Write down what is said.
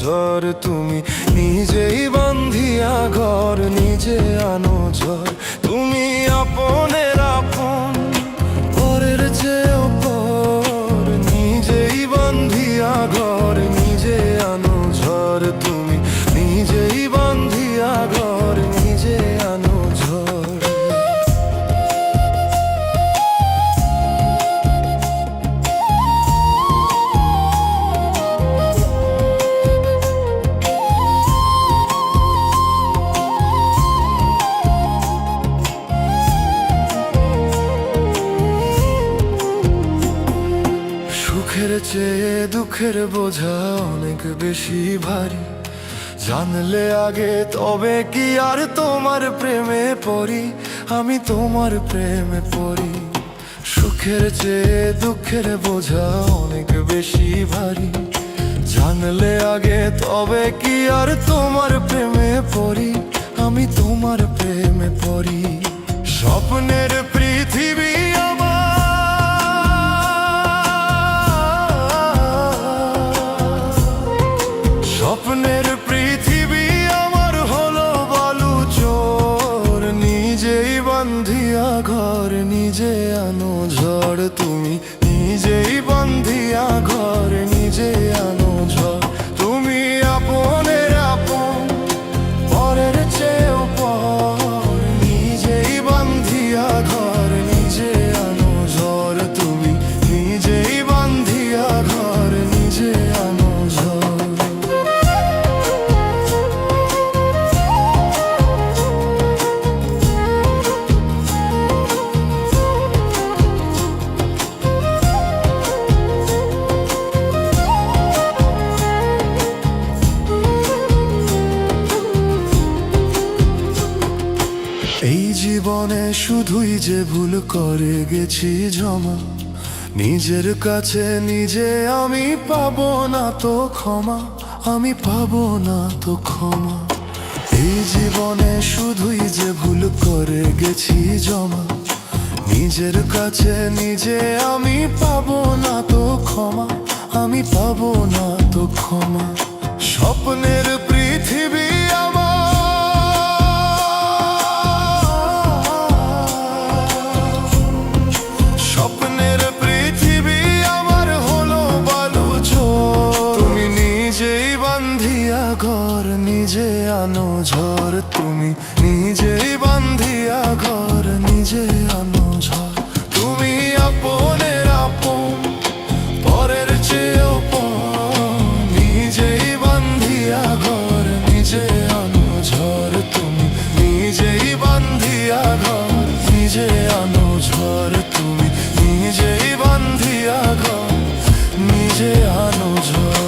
ঝড় তুমি, নিজেই বান্ধিয়া ঘর নিজে আনো ঝড়। তুমি আপনের আপন, পরের চেয়েও পর, নিজেই বান্ধিয়া ঘর নিজে আনো ঝড়। তুমি নিজেই বান্ধিয়া ঘর নিজে আনো ঝড়। সুখের চেয়ে দুঃখের বোঝা অনেক বেশি ভারী, জানলে আগে তবে কি আর তোমার প্রেমে পড়ি, আমি তোমার প্রেমে পড়ি। সুখের চেয়ে দুঃখের বোঝা অনেক বেশি ভারী, জানলে আগে তবে কি আর তোমার প্রেমে পড়ি, আমি তোমার প্রেমে পড়ি। স্বপ্নের পৃথিবী স্বপ্নের পৃথিবী আমার হলো বালু চোর, নিজেই বান্ধিয়া ঘর নিজে আনো ঝড়। তুমি নিজেই বান্ধিয়া ঘর নিজে আনো ঝড়। তুমি আপনের আপন, পরের চেয়েও পর, নিজেই বান্ধিয়া ঘর নিজে আনো ঝড়। তুমি নিজেই বান্ধিয়া ঘর নিজে আনো ঝড়। এই জীবনে শুধুই যে ভুল করে গেছি জমা, নিজের কাছে নিজে আমি পাবো না তো ক্ষমা, আমি পাবো না তো ক্ষমা। এই জীবনে শুধুই যে ভুল করে গেছি জমা, নিজের কাছে নিজে আমি পাবো না তো ক্ষমা, আমি পাবো না তো ক্ষমা। স্বপ্নের পৃথিবী স্বপ্নের পৃথিবী আমার হলো বালু চোর, তুমি নিজেই বান্ধিয়া ঘর নিজে আনো ঝড়। তুমি নিজেই বান্ধিয়া ঘর নিজে আনো ঝড়। তুমি আপনের আপন, পরের চেয়েও পর, নিজেই বান্ধিয়া ঘর নিজে আনো ঝড়। তুমি নিজেই বান্ধিয়া ঘর নিজে আনো ঝড়। তুমি নিজেই বান্ধিয়া ঘর নিজে আনো ঝড়।